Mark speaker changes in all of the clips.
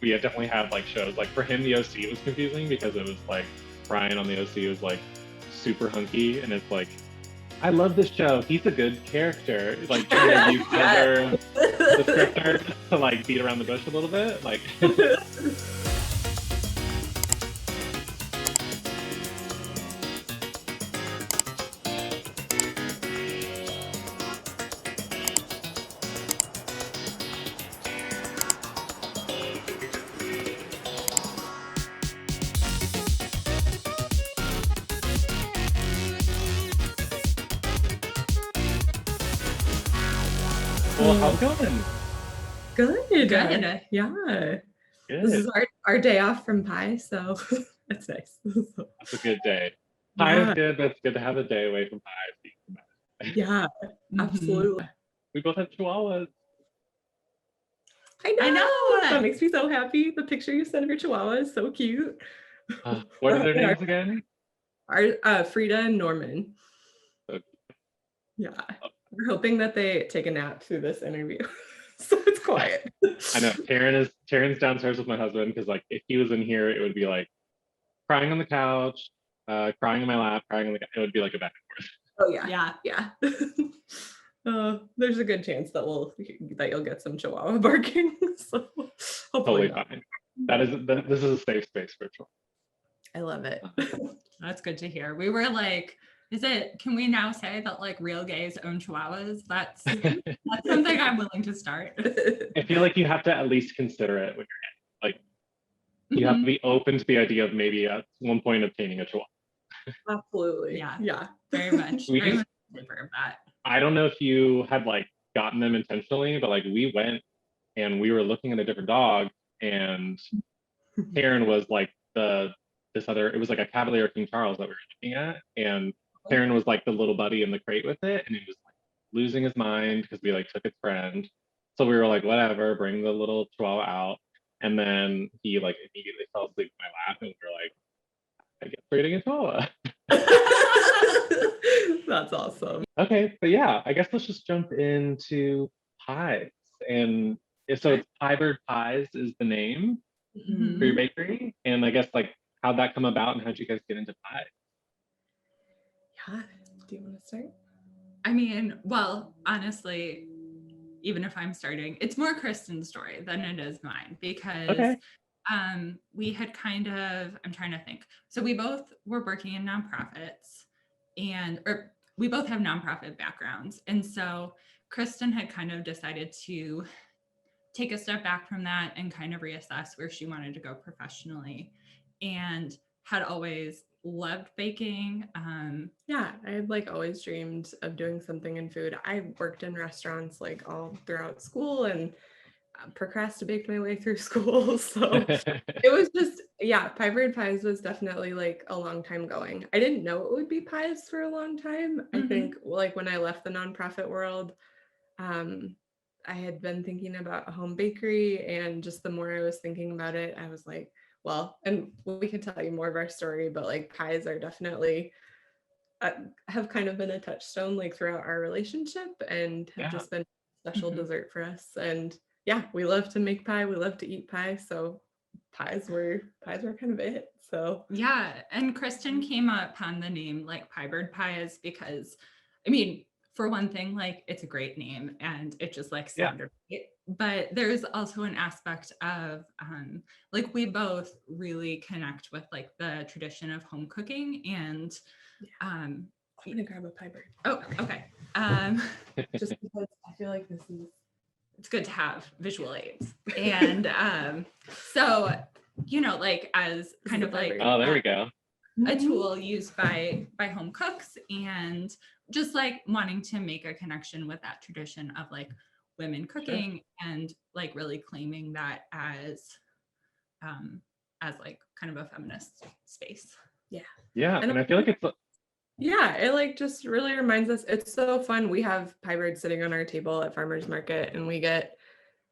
Speaker 1: we had definitely had like shows. Like for him, the OC was confusing because it was like Brian on the OC was like super hunky, and it's like, I love this show. He's a good character. Like trying to use other descriptors to like beat around the bush a little bit. Like well, how's it going?
Speaker 2: Good.
Speaker 3: Good.
Speaker 2: Yeah.
Speaker 1: Good.
Speaker 2: This is our day off from pie, so that's nice.
Speaker 1: That's a good day. Pie is good, but it's good to have a day away from pie.
Speaker 2: Yeah, absolutely.
Speaker 1: We both have chihuahuas.
Speaker 2: I know.
Speaker 3: I know.
Speaker 2: That makes me so happy. The picture you sent of your chihuahua is so cute.
Speaker 1: What are their names again?
Speaker 2: Our Frida and Norman.
Speaker 1: Okay.
Speaker 2: Yeah. We're hoping that they take a nap through this interview. So it's quiet.
Speaker 1: I know. Taryn's downstairs with my husband because like if he was in here, it would be like crying on the couch, crying in my lap, crying on the couch. It would be like a back and forth.
Speaker 2: Oh yeah. There's a good chance that you'll get some chihuahua barking. So hopefully
Speaker 1: Totally fine. This is a safe space for chihuahua.
Speaker 2: I love it.
Speaker 3: That's good to hear. We were like, can we now say that like real gays own chihuahuas? That's something I'm willing to start.
Speaker 1: I feel like you have to at least consider it when you're gay. Like you have to be open to the idea of maybe at one point obtaining a chihuahua.
Speaker 2: Absolutely.
Speaker 3: Yeah. Very much. Very much in favor of that.
Speaker 1: I don't know if you had like gotten them intentionally, but like we went and we were looking at a different dog, and Karen was like it was like a Cavalier King Charles that we were looking at, and Karen was like the little buddy in the crate with it, and he was like losing his mind because we like took its friend. So we were like, whatever, bring the little chihuahua out. And then he like immediately fell asleep in my lap, and we were like, I guess we're getting a chihuahua.
Speaker 2: That's awesome.
Speaker 1: Okay, but yeah, I guess let's just jump into pies. And so it's Piebird Pies is the name for your bakery. And I guess like how'd that come about and how'd you guys get into pie?
Speaker 2: Yeah. Do you want to start?
Speaker 3: I mean, well, honestly, even if I'm starting, it's more Kristen's story than it is mine because we had I'm trying to think. So we both were working in nonprofits or we both have nonprofit backgrounds. And so Kristen had kind of decided to take a step back from that and kind of reassess where she wanted to go professionally, and had always loved baking.
Speaker 2: Yeah, I had like always dreamed of doing something in food. I worked in restaurants like all throughout school and procrastinated my way through school. So it was just, Piebird Pies was definitely like a long time going. I didn't know it would be pies for a long time. I think like when I left the nonprofit world, I had been thinking about a home bakery, and just the more I was thinking about it, I was like, well, and we can tell you more of our story, but like pies are definitely have kind of been a touchstone like throughout our relationship, and have just been a special dessert for us. And yeah, we love to make pie. We love to eat pie. So pies were kind of it. So
Speaker 3: yeah. And Kristen came upon the name like Piebird Pies because, I mean, for one thing, like it's a great name and it just like sounded great. But there's also an aspect of like we both really connect with like the tradition of home cooking, and
Speaker 2: I'm gonna grab a Piebird.
Speaker 3: Oh, okay.
Speaker 2: Just because I feel like
Speaker 3: it's good to have visual aids. And so, like as kind of like
Speaker 1: there we go.
Speaker 3: A tool used by home cooks, and just like wanting to make a connection with that tradition of like women cooking and like really claiming that as like kind of a feminist space.
Speaker 1: Yeah. And I feel like it's
Speaker 2: it like just really reminds us, it's so fun. We have Piebird sitting on our table at farmers market, and we get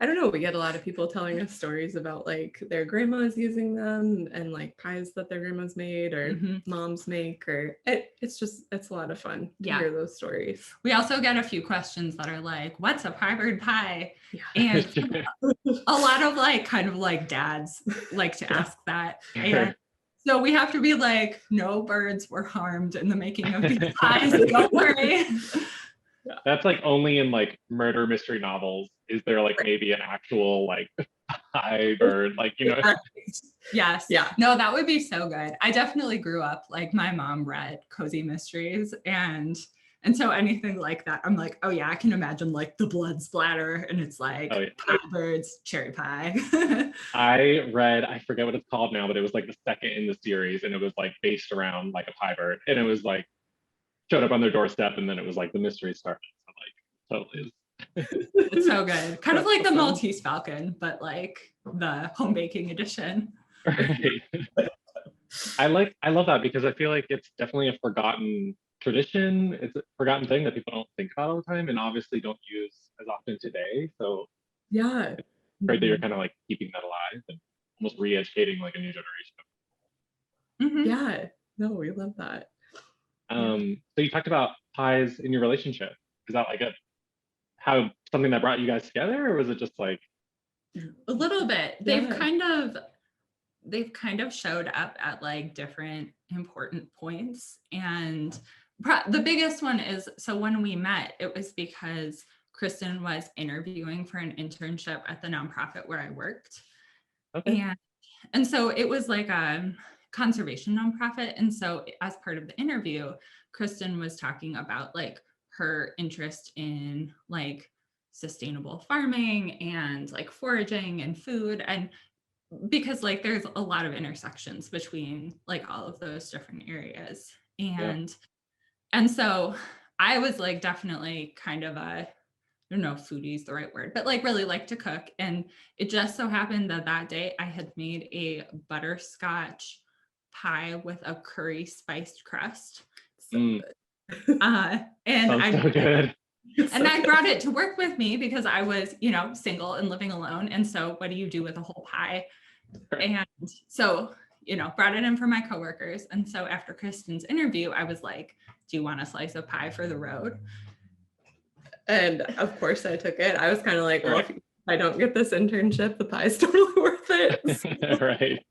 Speaker 2: I don't know, we get a lot of people telling us stories about like their grandmas using them and like pies that their grandmas made or moms make, or it's a lot of fun to hear those stories.
Speaker 3: We also get a few questions that are like, what's a pie-bird pie? And a lot of like kind of like dads like to ask that. And so we have to be like, no birds were harmed in the making of these pies, don't worry.
Speaker 1: That's like only in like murder mystery novels is there like maybe an actual like pie bird, like, you know.
Speaker 3: Yes. Yeah. No, that would be so good. I definitely grew up like my mom read cozy mysteries, and so anything like that, I'm like, oh yeah, I can imagine like the blood splatter, and it's like pie birds, cherry pie.
Speaker 1: I forget what it's called now, but it was like the second in the series, and it was like based around like a pie bird, and it was like showed up on their doorstep, and then it was like the mystery started. So like totally is.
Speaker 3: It's so good. Kind of like the Maltese Falcon, but like the home baking edition.
Speaker 1: Right. I love that because I feel like it's definitely a forgotten tradition. It's a forgotten thing that people don't think about all the time and obviously don't use as often today. So
Speaker 2: yeah,
Speaker 1: it's great that you're kind of like keeping that alive and almost re-educating like a new generation.
Speaker 2: Yeah, no, we love that.
Speaker 1: So you talked about pies in your relationship. Is that like something that brought you guys together, or was it just like
Speaker 3: a little bit? They've kind of showed up at like different important points, and the biggest one is, so when we met, it was because Kristen was interviewing for an internship at the nonprofit where I worked. And so it was like a conservation nonprofit. And so as part of the interview, Kristen was talking about like her interest in like sustainable farming and like foraging and food, and because like there's a lot of intersections between like all of those different areas. And so I was like definitely kind of I don't know if foodie is the right word, but like really like to cook. And it just so happened that that day I had made a butterscotch pie with a curry spiced crust. And
Speaker 1: so good.
Speaker 3: And I brought it to work with me because I was, single and living alone. And so what do you do with a whole pie? And so, brought it in for my coworkers. And so after Kristen's interview, I was like, do you want a slice of pie for the road?
Speaker 2: And of course I took it. I was kind of like, well, if I don't get this internship, the pie's totally worth it. So,
Speaker 1: right.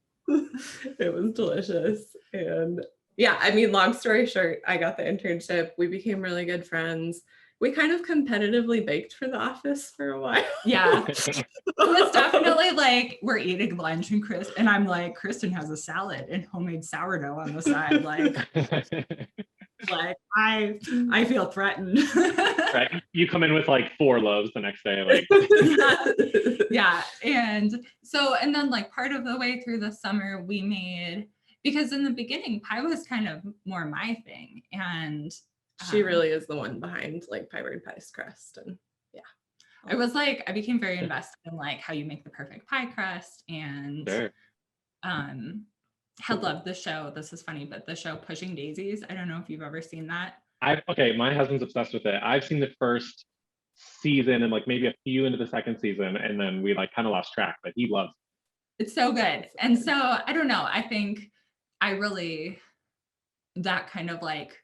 Speaker 2: It was delicious. And yeah, I mean, long story short, I got the internship. We became really good friends. We kind of competitively baked for the office for a while.
Speaker 3: Yeah. It was definitely like we're eating lunch and I'm like, Kristen has a salad and homemade sourdough on the side. Like I feel threatened.
Speaker 1: Right. You come in with like 4 loaves the next day. Like
Speaker 3: yeah. And then like part of the way through the summer we made, because in the beginning pie was kind of more my thing, and
Speaker 2: she really is the one behind like pie-bird pie's crust. And
Speaker 3: I was like, I became very invested in like how you make the perfect pie crust, and had loved the show. This is funny, but the show Pushing Daisies, I don't know if you've ever seen that.
Speaker 1: My husband's obsessed with it. I've seen the first season and like maybe a few into the second season, and then we like kind of lost track, but he loves
Speaker 3: it. It's so good. And so I don't know, I think I really, that kind of like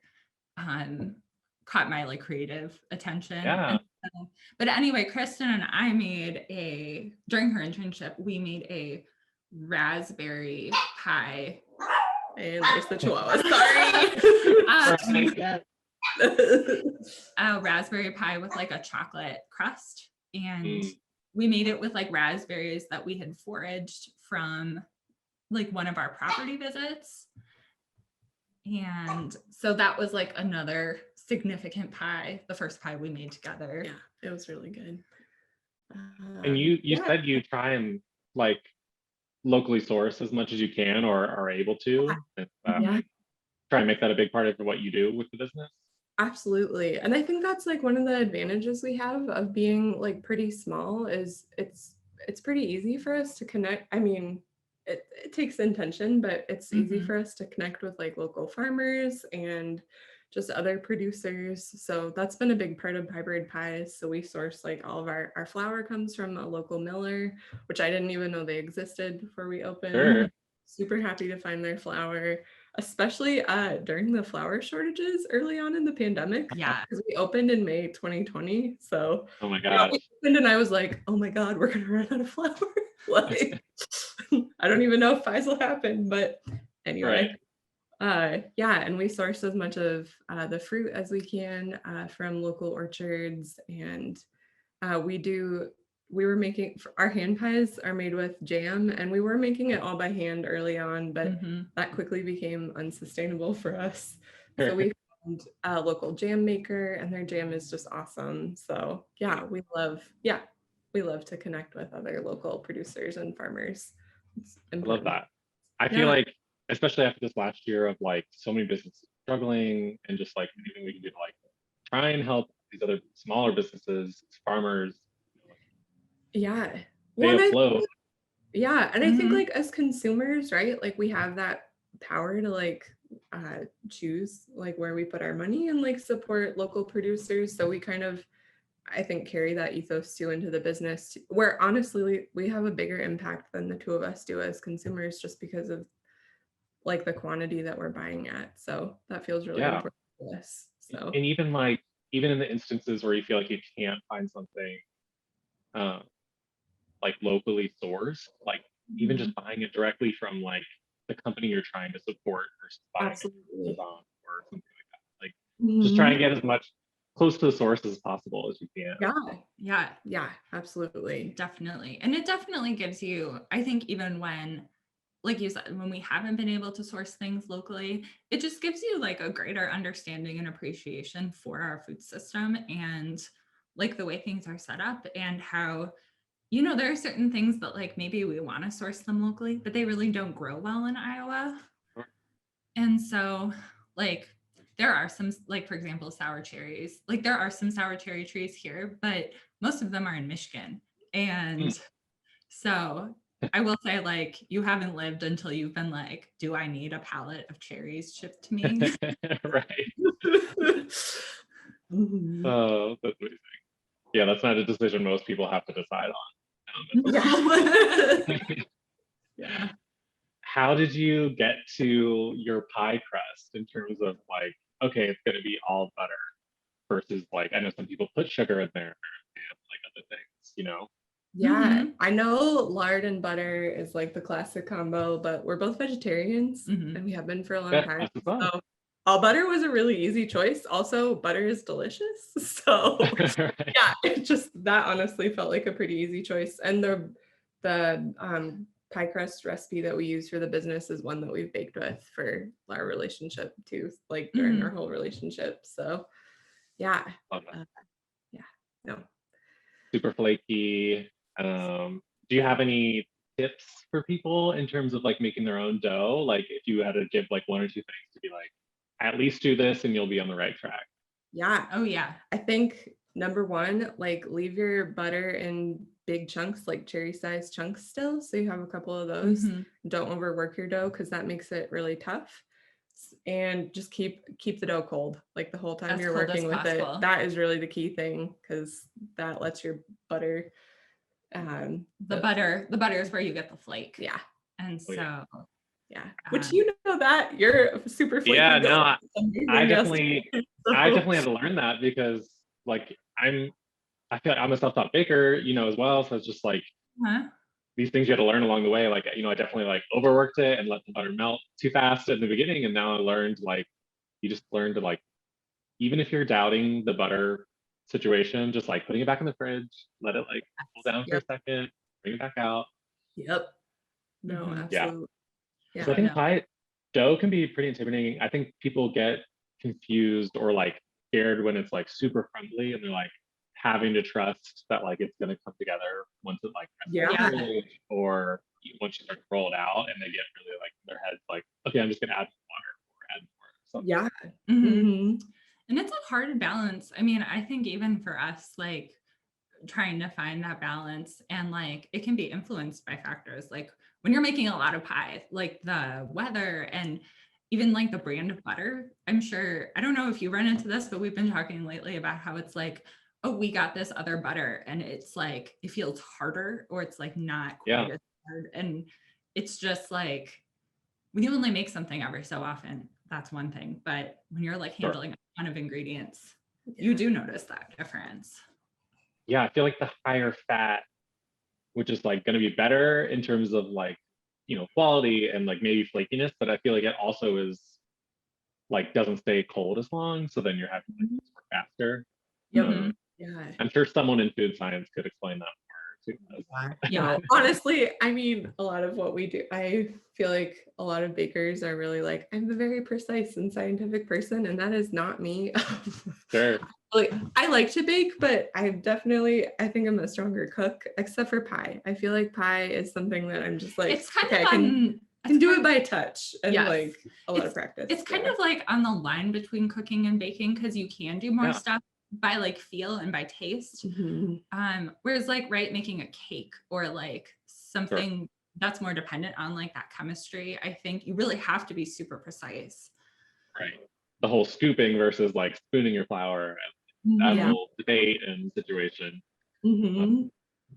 Speaker 3: caught my like creative attention.
Speaker 1: Yeah.
Speaker 3: But anyway, Kristen and I during her internship, we made a raspberry pie.
Speaker 2: And there's the chihuahua, sorry.
Speaker 3: A raspberry pie with like a chocolate crust. And we made it with like raspberries that we had foraged from like one of our property visits. And so that was like another significant pie, the first pie we made together.
Speaker 2: Yeah, it was really good.
Speaker 1: And you said you try and like locally source as much as you can or are able to. Try and make that a big part of what you do with the business.
Speaker 2: Absolutely. And I think that's like one of the advantages we have of being like pretty small is it's pretty easy for us to connect. I mean, it takes intention, but it's easy for us to connect with like local farmers and just other producers. So that's been a big part of hybrid pies. So we source like all of our flour comes from a local miller, which I didn't even know they existed before we opened.
Speaker 1: Sure.
Speaker 2: Super happy to find their flour, especially during the flour shortages early on in the pandemic.
Speaker 3: Yeah.
Speaker 2: Because we opened in May 2020. So
Speaker 1: Oh my
Speaker 2: yeah,
Speaker 1: gosh.
Speaker 2: we opened and I was like, oh my God, we're gonna run out of flour. Like I don't even know if pies will happen, but anyway. Yeah, and we source as much of the fruit as we can from local orchards, and we were making our hand pies are made with jam, and we were making it all by hand early on, but that quickly became unsustainable for us. So we found a local jam maker, and their jam is just awesome. So yeah, we love to connect with other local producers and farmers. It's
Speaker 1: I love
Speaker 2: important.
Speaker 1: that. I feel like, especially after this last year of like so many businesses struggling, and just like anything we can do to like try and help these other smaller businesses, farmers,
Speaker 2: Yeah.
Speaker 1: stay
Speaker 2: Well,
Speaker 1: afloat.
Speaker 2: yeah, and I think like as consumers, right? Like we have that power to like choose like where we put our money and like support local producers. So we kind of, I think, carry that ethos too into the business, where honestly we have a bigger impact than the two of us do as consumers, just because of like the quantity that we're buying at. So that feels really
Speaker 1: Yeah.
Speaker 2: important to us. So
Speaker 1: And even in the instances where you feel like you can't find something like locally sourced, like even just buying it directly from like the company you're trying to support versus buying it from
Speaker 2: absolutely.
Speaker 1: Amazon or something like that. Like just try and get as much close to the source as possible as you can.
Speaker 2: Yeah, absolutely.
Speaker 3: Definitely. And it definitely gives you, I think, even when, like you said, when we haven't been able to source things locally, it just gives you like a greater understanding and appreciation for our food system and like the way things are set up, and how, there are certain things that like maybe we want to source them locally, but they really don't grow well in Iowa. And so like there are some, like for example, sour cherries, like there are some sour cherry trees here, but most of them are in Michigan. And so I will say, like, you haven't lived until you've been like, do I need a pallet of cherries shipped to me?
Speaker 1: Right. Oh, that's amazing. Yeah, that's not a decision most people have to decide on.
Speaker 2: Yeah.
Speaker 1: How did you get to your pie crust in terms of like, okay, it's going to be all butter versus like, I know some people put sugar in there and like other things.
Speaker 2: Yeah, I know lard and butter is like the classic combo, but we're both vegetarians and we have been for a long time. So all butter was a really easy choice. Also, butter is delicious. So yeah, it just that honestly felt like a pretty easy choice. And the pie crust recipe that we use for the business is one that we've baked with for our relationship too, like during our whole relationship. So yeah. No.
Speaker 1: Super flaky. Do you have any tips for people in terms of like making their own dough? Like if you had to give like one or two things to be like, at least do this and you'll be on the right track.
Speaker 2: Yeah.
Speaker 3: Oh yeah.
Speaker 2: I think number one, like leave your butter in big chunks, like cherry sized chunks still. So you have a couple of those. Don't overwork your dough because that makes it really tough. And just keep the dough cold like the whole time you're working with it. That is really the key thing, because that lets your butter
Speaker 3: the butter is where you get the flake.
Speaker 2: Yeah.
Speaker 3: And so
Speaker 2: yeah. Which that you're super flaky.
Speaker 1: Yeah, no, I definitely had to learn that because like I feel like I'm a self-taught baker, as well. So it's just like these things you had to learn along the way. Like, I definitely like overworked it and let the butter melt too fast in the beginning. And now I learned like, you just learn to like, even if you're doubting the butter situation, just like putting it back in the fridge, let it like cool down for a second, bring it back out.
Speaker 2: Yep. No, absolutely.
Speaker 1: Yeah. So I think dough can be pretty intimidating. I think people get confused or like scared when it's like super friendly and they're like having to trust that like it's gonna come together once it like or once you start to roll it out, and they get really like in their heads like, okay, I'm just gonna add more or something.
Speaker 3: Yeah. And it's a hard balance. I mean, I think even for us, like trying to find that balance, and like it can be influenced by factors like when you're making a lot of pie, like the weather, and even like the brand of butter, I'm sure, I don't know if you run into this, but we've been talking lately about how it's like, oh, we got this other butter and it's like, it feels harder or it's like not quite as hard. And it's just like, when you only make something every so often, that's one thing. But when you're like handling a ton of ingredients, you do notice that difference.
Speaker 1: Yeah, I feel like the higher fat, which is like going to be better in terms of like, you know, quality and like maybe flakiness, but I feel like it also is like doesn't stay cold as long. So then you're having to like, work faster.
Speaker 2: Yeah.
Speaker 1: I'm sure someone in food science could explain that more too.
Speaker 2: Yeah. Honestly, I mean, a lot of what we do, I feel like a lot of bakers are really like, I'm a very precise and scientific person, and that is not me.
Speaker 1: Sure.
Speaker 2: Like, I like to bake, but I think I'm a stronger cook, except for pie. I feel like pie is something that I'm just like,
Speaker 3: it's kind
Speaker 2: okay,
Speaker 3: of
Speaker 2: I can do it by touch and like a lot of practice.
Speaker 3: It's kind of like on the line between cooking and baking, because you can do more stuff by like feel and by taste. Whereas like, right, making a cake or like something that's more dependent on like that chemistry, I think you really have to be super precise.
Speaker 1: Right. The whole scooping versus like spooning your flour, and that whole debate and situation.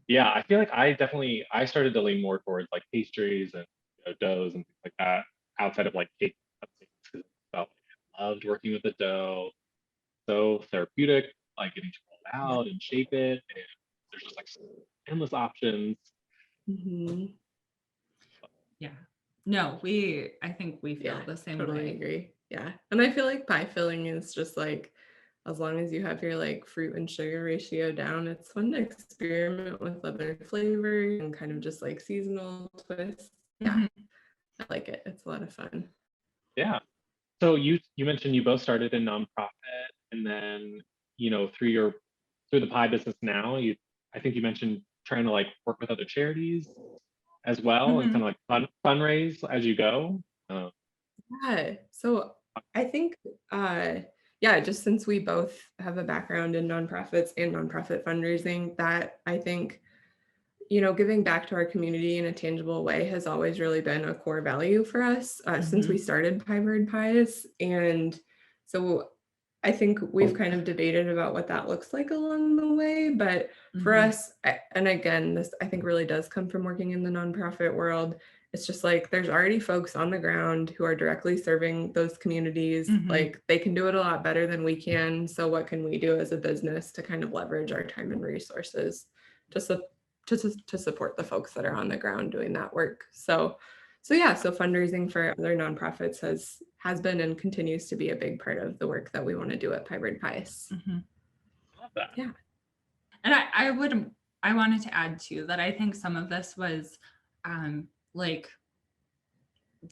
Speaker 1: Yeah, I feel like I started to lean more towards like pastries and doughs and things like that outside of like cake. I loved working with the dough. So therapeutic, like getting to roll it out and shape it, and there's just like endless options.
Speaker 3: Yeah. No, I think we feel the same way.
Speaker 2: Agree. Yeah. And I feel like pie filling is just like, as long as you have your like fruit and sugar ratio down, it's fun to experiment with other flavors and kind of just like seasonal twists. Yeah. I like it. It's a lot of fun.
Speaker 1: Yeah. So you mentioned you both started in nonprofit, and then, you know, through the pie business now, I think you mentioned trying to like work with other charities as well and kind of like fundraise as you go.
Speaker 2: Yeah. So I think just since we both have a background in nonprofits and nonprofit fundraising, that I think, you know, giving back to our community in a tangible way has always really been a core value for us since we started Pie Bird Pies. And so I think we've kind of debated about what that looks like along the way. But for us, and again, this I think really does come from working in the nonprofit world. It's just like there's already folks on the ground who are directly serving those communities. Like they can do it a lot better than we can. So what can we do as a business to kind of leverage our time and resources to support the folks that are on the ground doing that work? So fundraising for other nonprofits has been and continues to be a big part of the work that we want to do at Pie Bird Pies.
Speaker 1: Love that.
Speaker 2: Yeah.
Speaker 3: And I wanted to add too that I think some of this was like,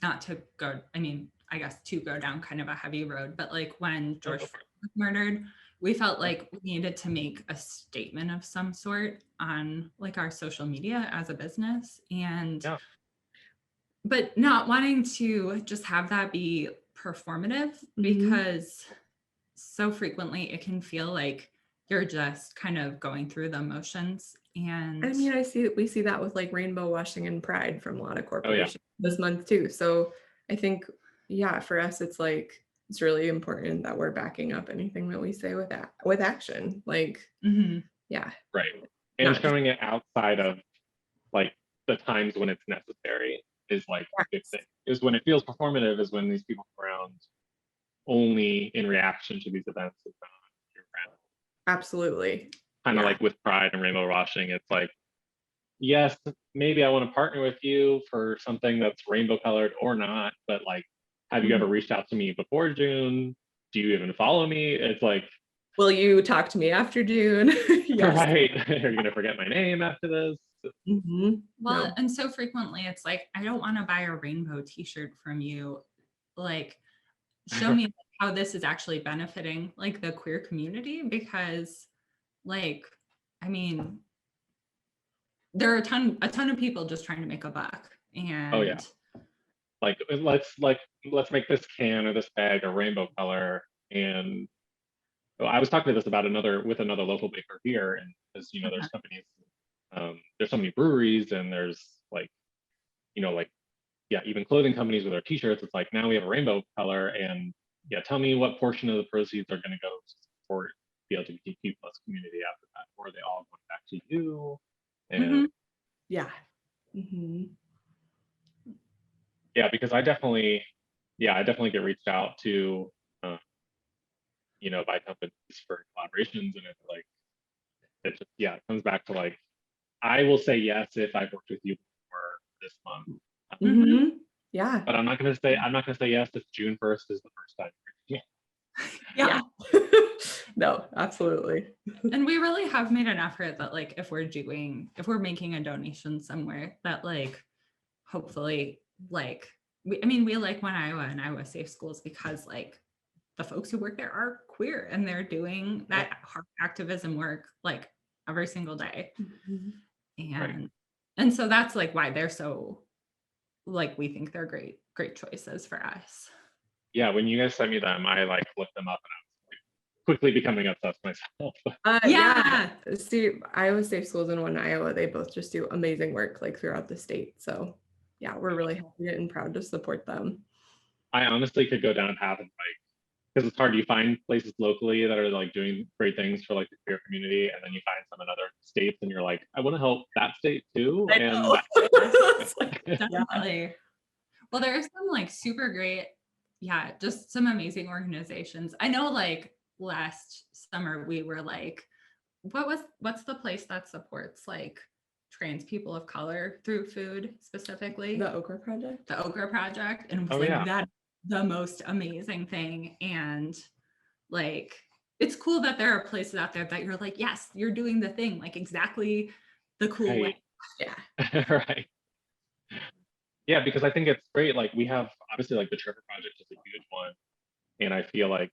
Speaker 3: not to go, I mean, I guess to go down kind of a heavy road, but like when George Floyd was murdered, we felt like we needed to make a statement of some sort on like our social media as a business, and but not wanting to just have that be performative, because so frequently it can feel like you're just kind of going through the motions. And
Speaker 2: I mean, we see that with like rainbow washing and pride from a lot of corporations this month too. So I think, for us, it's like, it's really important that we're backing up anything that we say with action. Like,
Speaker 1: right. And showing it outside of like the times when it's necessary is like a good thing. Is when it feels performative is when these people come around only in reaction to these events.
Speaker 2: Absolutely.
Speaker 1: Kind of like with pride and rainbow washing, it's like, yes, maybe I want to partner with you for something that's rainbow colored or not, but like, have you ever reached out to me before June? Do you even follow me? It's like,
Speaker 2: will you talk to me after June?
Speaker 1: Right. Are you gonna forget my name after this?
Speaker 3: Well, and so frequently it's like, I don't want to buy a rainbow t-shirt from you. Like, show me how this is actually benefiting like the queer community, because like, I mean, there are a ton of people just trying to make a buck. And
Speaker 1: like let's make this can or this bag a rainbow color. And I was talking to this about another local baker here, and as you know, there's companies, there's so many breweries, and there's like, you know, like yeah, even clothing companies with our t-shirts, it's like, now we have a rainbow color, and yeah, tell me what portion of the proceeds are going to go to support the LGBTQ plus community after that, or are they all going back to you? And
Speaker 2: Yeah. Mm-hmm.
Speaker 1: yeah, because I definitely get reached out to, you know, by companies for collaborations, and it's like, it just, yeah, it comes back to like, I will say yes if I've worked with you for this month.
Speaker 2: Mm-hmm. Yeah.
Speaker 1: But I'm not gonna say yes if June 1st is the first time.
Speaker 3: Yeah.
Speaker 2: No, absolutely.
Speaker 3: And we really have made an effort that like if we're making a donation somewhere, that like hopefully like we like One Iowa and Iowa Safe Schools because like the folks who work there are queer and they're doing that hard activism work like every single day.
Speaker 2: Mm-hmm.
Speaker 3: And so that's like why they're so like, we think they're great choices for us.
Speaker 1: Yeah, when you guys sent me them, I like looked them up and I was like, quickly becoming obsessed myself.
Speaker 2: Yeah. See, Iowa Safe Schools and One Iowa, they both just do amazing work like throughout the state. So yeah, we're really happy and proud to support them.
Speaker 1: I honestly could go down a path of like, because it's hard, you find places locally that are like doing great things for like the queer community, and then you find some in other states and you're like, I want to help that state too.
Speaker 2: I
Speaker 1: And
Speaker 2: know.
Speaker 3: Definitely. Well, there are some like super great, just some amazing organizations. I know like last summer we were like, what's the place that supports like trans people of color through food specifically?
Speaker 2: The Okra Project.
Speaker 3: The Okra Project. And it was
Speaker 1: Oh,
Speaker 3: like
Speaker 1: yeah.
Speaker 3: that the most amazing thing. And like it's cool that there are places out there that you're like, yes, you're doing the thing, like exactly the cool way.
Speaker 2: Yeah.
Speaker 1: Right. Yeah, because I think it's great. Like we have obviously like the Trevor Project is a huge one, and I feel like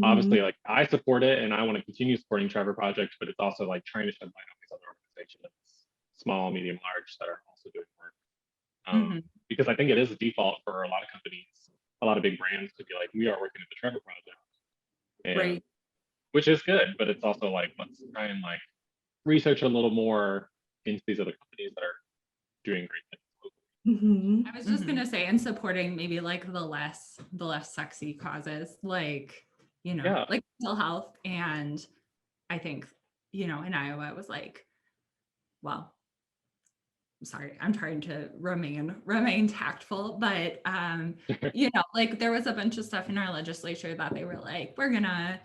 Speaker 1: obviously like I support it and I want to continue supporting Trevor Project, but it's also like trying to shed light on these other organizations, small, medium, large, that are also doing work. Because I think it is a default for a lot of companies, a lot of big brands to be like, we are working at the Trevor Project, and,
Speaker 2: Right.
Speaker 1: which is good, but it's also like, let's try and like research a little more into these other companies that are doing great things.
Speaker 3: I was just gonna say, and supporting maybe like the less sexy causes, like like mental health. And I think in Iowa it was like, well, sorry, I'm trying to remain tactful, but like there was a bunch of stuff in our legislature that they were like, we're gonna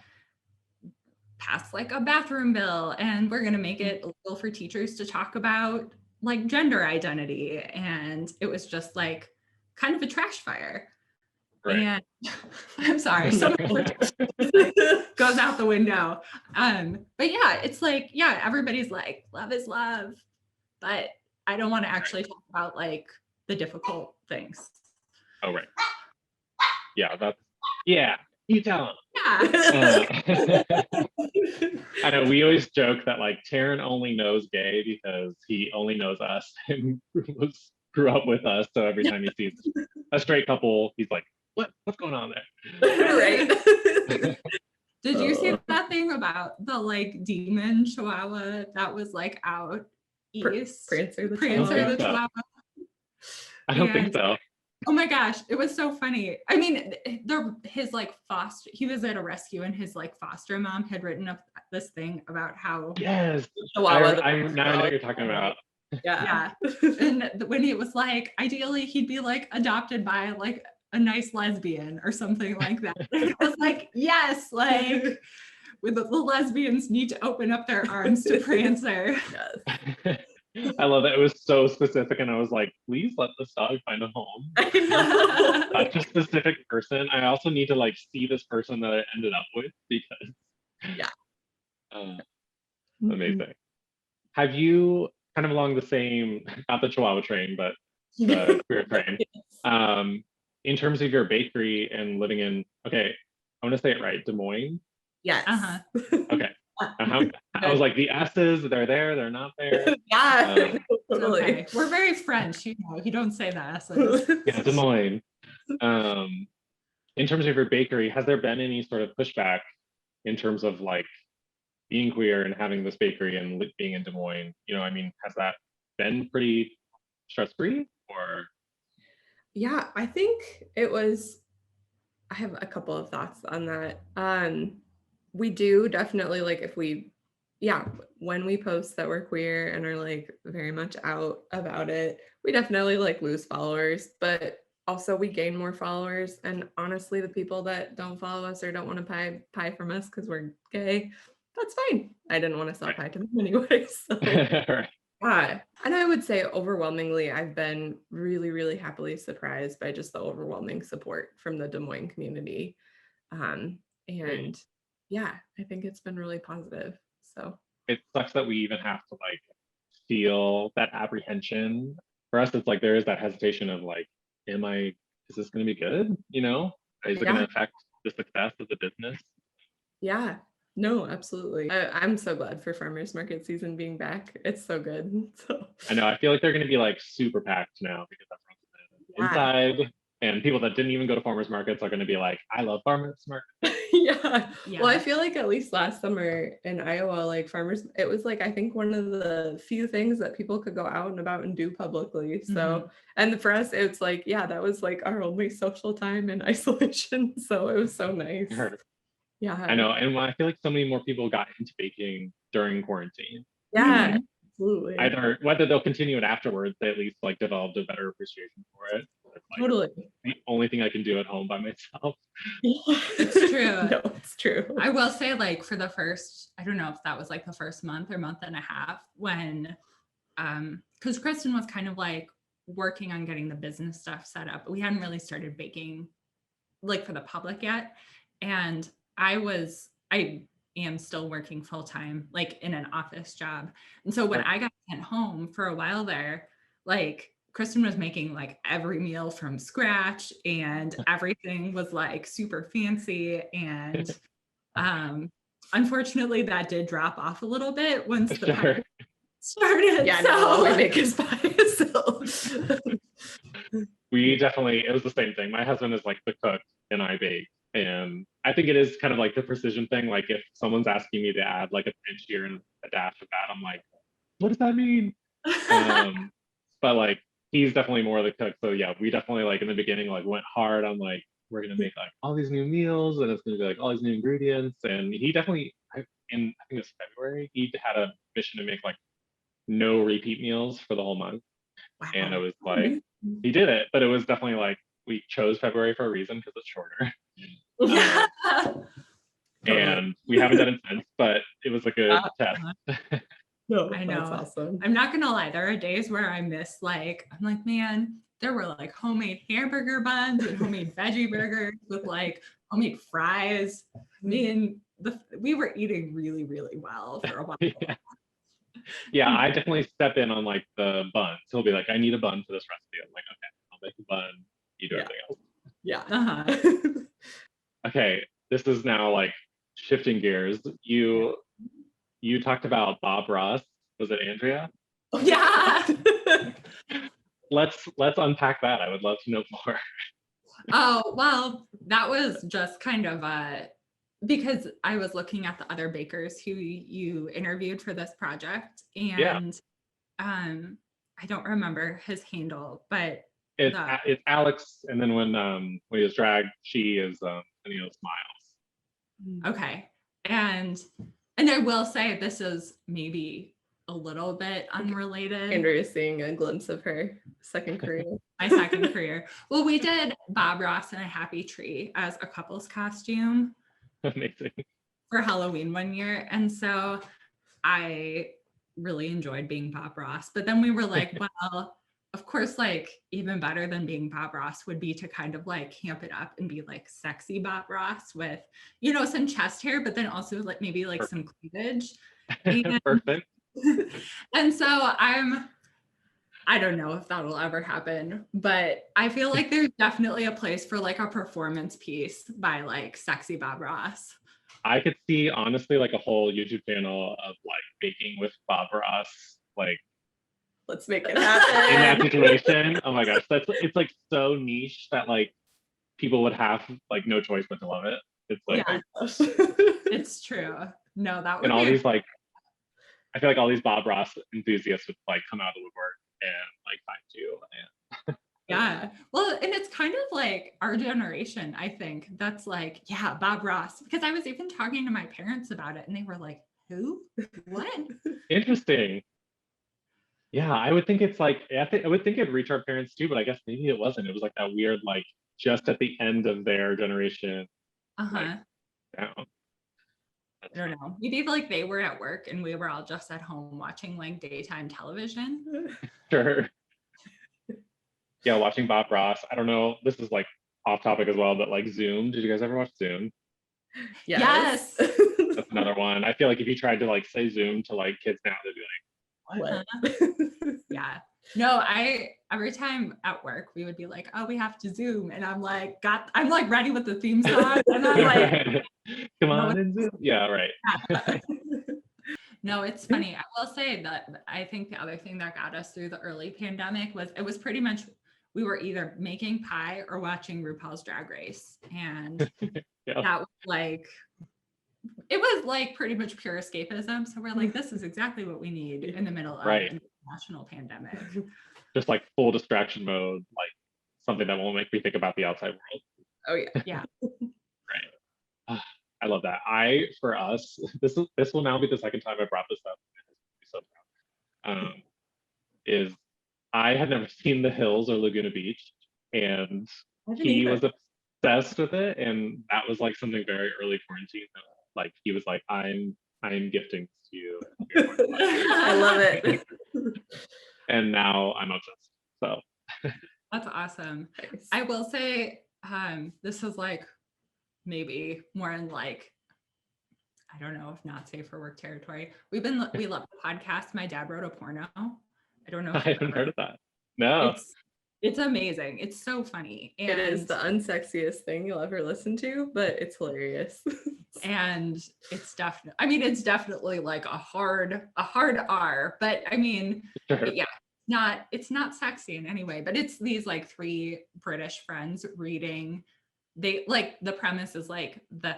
Speaker 3: pass like a bathroom bill and we're gonna make it illegal for teachers to talk about like gender identity. And it was just like kind of a trash fire. Right. And I'm sorry, so much goes out the window. But yeah, it's like, everybody's like, love is love, but I don't want to actually talk about like the difficult things.
Speaker 1: Oh, right. Yeah, you tell them.
Speaker 3: Yeah.
Speaker 1: I know we always joke that like Taryn only knows gay because he only knows us and grew up with us. So every time he sees a straight couple, he's like, what's going on there?
Speaker 2: Right.
Speaker 3: Did you see that thing about the like demon chihuahua that was like out east?
Speaker 2: Prancer the
Speaker 3: Chihuahua.
Speaker 1: I don't think so.
Speaker 3: Oh my gosh, it was so funny. I mean, his like he was at a rescue and his like foster mom had written up this thing about how
Speaker 1: yes, now I know what you're talking about.
Speaker 3: Yeah. And when he was like, ideally he'd be like adopted by like a nice lesbian or something like that. It was like, yes, like with the lesbians need to open up their arms to Prancer.
Speaker 2: Yes.
Speaker 1: I love that. It was so specific, and I was like, please let this dog find a home. Such a specific person. I also need to like see this person that I ended up with, because amazing. Have you kind of along the same, not the Chihuahua train, but the queer train, in terms of your bakery and living in, okay, I want to say it right, Des Moines?
Speaker 2: Yes.
Speaker 1: Okay. I was like, the S's, they're there, they're not there.
Speaker 2: Yeah, totally.
Speaker 3: Okay. We're very French, you don't say the S's.
Speaker 1: Yeah, Des Moines. In terms of your bakery, has there been any sort of pushback in terms of like being queer and having this bakery and being in Des Moines? I mean, has that been pretty stress-free, or?
Speaker 2: Yeah, I think it was I have a couple of thoughts on that. We do definitely like if we, yeah, when we post that we're queer and are like very much out about it, we definitely like lose followers, but also we gain more followers. And honestly, the people that don't follow us or don't want to pie from us because we're gay, that's fine. I didn't want to sell pie to them anyway. So
Speaker 1: Right.
Speaker 2: and I would say overwhelmingly, I've been really, really happily surprised by just the overwhelming support from the Des Moines community.
Speaker 1: Great.
Speaker 2: And yeah, I think it's been really positive. So
Speaker 1: It sucks that we even have to like feel that apprehension. For us, it's like there is that hesitation of like, is this going to be good? You know, is it going
Speaker 2: yeah,
Speaker 1: to affect the success of the business?
Speaker 2: yeah, no, absolutely. I'm so glad for farmers market season being back. It's so good. So
Speaker 1: I know. I feel like they're going to be like super packed now because everyone's
Speaker 2: yeah.
Speaker 1: inside, and people that didn't even go to farmers markets are going to be like, I love farmers markets.
Speaker 2: Yeah. Well, I
Speaker 3: Yeah.
Speaker 2: feel like at least last summer in Iowa, like farmers, it was like I think one of the few things that people could go out and about and do publicly. So, and for us, it's like, yeah, that was like our only social time in isolation. So it was so nice.
Speaker 1: I
Speaker 2: Yeah.
Speaker 1: know, and I feel like so many more people got into baking during quarantine.
Speaker 2: Yeah,
Speaker 1: And
Speaker 2: absolutely.
Speaker 1: either whether they'll continue it afterwards, they at least like developed a better appreciation for it. It's like
Speaker 2: Totally.
Speaker 1: the only thing I can do at home by myself.
Speaker 3: It's true.
Speaker 2: No, it's true.
Speaker 3: I will say, like, for the first, I don't know if that was like the first month or month and a half when, because Kristen was kind of like working on getting the business stuff set up, but we hadn't really started baking like for the public yet. And I am still working full time, like in an office job. And so when I got sent home for a while there, like Kristen was making like every meal from scratch and everything was like super fancy. And unfortunately that did drop off a little bit once the pandemic started.
Speaker 2: Yeah,
Speaker 3: so
Speaker 2: no, all we make is pie. So.
Speaker 1: We definitely, it was the same thing. My husband is like the cook and I bake. And I think it is kind of like the precision thing. Like if someone's asking me to add like a pinch here and a dash of that, I'm like, what does that mean? But like he's definitely more of the cook. So yeah, we definitely like in the beginning like went hard on like we're gonna make like all these new meals and it's gonna be like all these new ingredients. And he definitely I think it was February, he had a mission to make like no repeat meals for the whole month.
Speaker 2: Wow.
Speaker 1: And it was like he did it, but it was definitely like we chose February for a reason because it's shorter. And we haven't done it since, but it was a good test.
Speaker 2: No,
Speaker 3: I know.
Speaker 2: that's awesome.
Speaker 3: I'm not gonna lie, there are days where I miss like, I'm like, man, there were like homemade hamburger buns and homemade veggie burgers with like homemade fries. Me and we were eating really, really well for a while.
Speaker 1: Yeah, I definitely step in on like the buns. He'll be like, I need a bun for this recipe. I'm like, okay, I'll make a bun. You do everything else.
Speaker 2: Yeah.
Speaker 1: Okay, this is now like shifting gears. You talked about Bob Ross. Was it Andrea?
Speaker 3: Yeah.
Speaker 1: Let's unpack that. I would love to know more.
Speaker 3: Oh, well, that was just kind of because I was looking at the other bakers who you interviewed for this project, and I don't remember his handle, but
Speaker 1: it's Alex, and then when he was dragged, she is Smiles.
Speaker 3: Okay, and I will say this is maybe a little bit unrelated.
Speaker 2: Andrea's seeing a glimpse of her second career.
Speaker 3: My second career. Well, we did Bob Ross and a Happy Tree as a couple's costume.
Speaker 1: Amazing.
Speaker 3: For Halloween one year. And so I really enjoyed being Bob Ross. But then we were like, well, of course, like even better than being Bob Ross would be to kind of like camp it up and be like sexy Bob Ross with, you know, some chest hair, but then also like maybe like some cleavage. And,
Speaker 1: Perfect.
Speaker 3: And so I don't know if that'll ever happen, but I feel like there's definitely a place for like a performance piece by like sexy Bob Ross.
Speaker 1: I could see honestly like a whole YouTube channel of like baking with Bob Ross, like
Speaker 2: let's make it happen.
Speaker 1: In that situation. Oh my gosh, it's like so niche that like people would have like no choice but to love it. It's like
Speaker 3: it's true. No, that would
Speaker 1: and all these like I feel like all these Bob Ross enthusiasts would like come out of the woodwork and like find you.
Speaker 3: Yeah. Well, and it's kind of like our generation, I think, that's like, yeah, Bob Ross. Because I was even talking to my parents about it and they were like, who? What?
Speaker 1: Interesting. Yeah, I would think it's like I would think it'd reach our parents too, but I guess maybe it wasn't. It was like that weird, like just at the end of their generation, like
Speaker 3: Uh-huh.
Speaker 1: down.
Speaker 3: I don't know. Maybe like they were at work and we were all just at home watching like daytime television.
Speaker 1: Sure. Yeah, watching Bob Ross. I don't know. This is like off topic as well, but like Zoom. Did you guys ever watch Zoom?
Speaker 3: Yes.
Speaker 1: That's another one. I feel like if you tried to like say Zoom to like kids now, they'd be like,
Speaker 2: What?
Speaker 3: Yeah. No, every time at work we would be like, oh, we have to Zoom. And I'm like, ready with the theme song. And I'm like,
Speaker 1: come on and Zoom. Yeah, right.
Speaker 3: No, it's funny. I will say that I think the other thing that got us through the early pandemic was it was pretty much we were either making pie or watching RuPaul's Drag Race. And
Speaker 1: Yeah.
Speaker 3: that was like, it was like pretty much pure escapism. So we're like, this is exactly what we need in the middle of
Speaker 1: Right.
Speaker 3: a national pandemic.
Speaker 1: Just like full distraction mode, like something that won't make me think about the outside world.
Speaker 2: Oh yeah.
Speaker 3: Yeah.
Speaker 1: Right. I love that. For us, this will now be the second time I brought this up. So proud. Is I had never seen The Hills or Laguna Beach, and he was obsessed with it, and that was like something very early quarantine. Like he was like, I'm gifting this to you.
Speaker 2: I love it.
Speaker 1: And now I'm obsessed. So
Speaker 3: That's awesome.
Speaker 2: Nice.
Speaker 3: I will say, this is like maybe more in like, I don't know if not safe for work territory. We love the podcast. My dad wrote a porno. I don't know.
Speaker 1: I haven't heard of that. No.
Speaker 3: It's amazing. It's so funny. And
Speaker 2: it is the unsexiest thing you'll ever listen to, but it's hilarious.
Speaker 3: And it's definitely like a hard R, but I mean,
Speaker 1: Sure.
Speaker 3: yeah, it's not sexy in any way, but it's these like three British friends reading. They like the premise is like the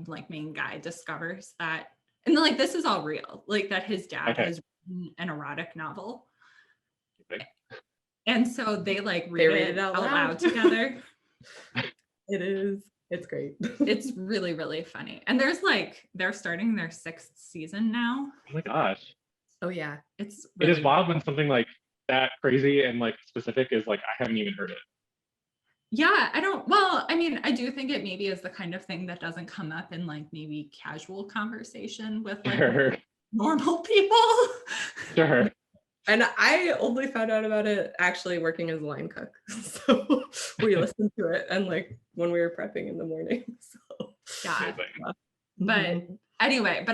Speaker 3: like main guy discovers that, and then like this is all real, like that his dad has written an erotic novel.
Speaker 1: Okay.
Speaker 3: And so they like read it out loud together.
Speaker 2: It's great.
Speaker 3: It's really, really funny. And they're starting their 6th season now.
Speaker 1: Oh my gosh.
Speaker 2: Oh yeah.
Speaker 3: It
Speaker 1: is wild when something like that crazy and like specific is like, I haven't even heard it.
Speaker 3: Yeah, I do think it maybe is the kind of thing that doesn't come up in like maybe casual conversation with like normal people.
Speaker 1: Sure.
Speaker 2: And I only found out about it actually working as a line cook. So we listened to it and like when we were prepping in the morning. So
Speaker 3: yeah. But anyway,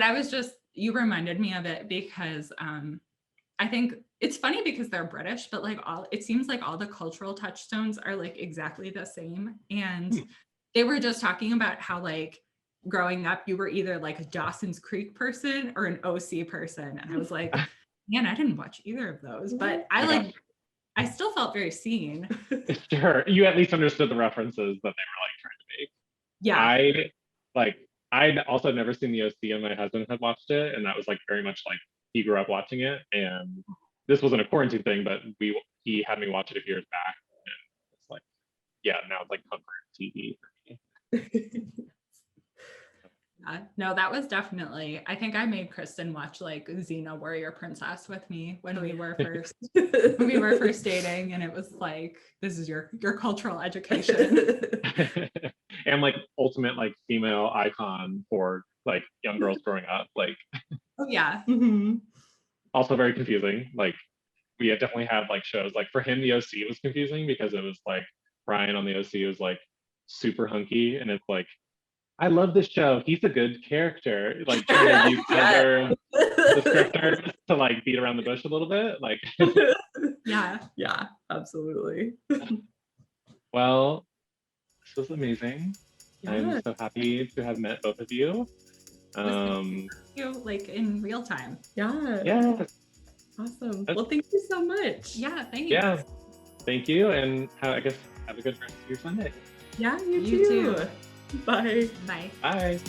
Speaker 3: you reminded me of it because I think it's funny because they're British, but like it seems like all the cultural touchstones are like exactly the same. And they were just talking about how like growing up, you were either like a Dawson's Creek person or an OC person. And I was like, man, I didn't watch either of those, but I still felt very seen.
Speaker 1: Sure. You at least understood the references that they were like trying to make.
Speaker 3: Yeah.
Speaker 1: I'd also never seen the OC and my husband had watched it. And that was like very much like he grew up watching it. And this wasn't a quarantine thing, but he had me watch it a few years back. And it's like, yeah, now it's like comfort TV for me.
Speaker 3: No, that was definitely, I think I made Kristen watch like Xena Warrior Princess with me when we were first dating, and it was like, this is your cultural education.
Speaker 1: And like ultimate like female icon for like young girls growing up. Like
Speaker 3: oh yeah.
Speaker 1: Also very confusing. Like we had definitely had like shows like for him the OC was confusing because it was like Ryan on the OC was like super hunky, and it's like, I love this show. He's a good character. Like trying to use other descriptors to like beat around the bush a little bit. Like
Speaker 2: yeah, absolutely.
Speaker 1: Well, this was amazing.
Speaker 2: Yeah.
Speaker 1: I'm so happy to have met both of you.
Speaker 3: You like in real time.
Speaker 2: Yeah. Awesome. Well, thank you so much.
Speaker 3: Yeah, thank you.
Speaker 1: Yeah. Thank you. And I guess have a good rest of your Sunday.
Speaker 2: Yeah, you too. Bye.
Speaker 3: Bye.
Speaker 1: Bye.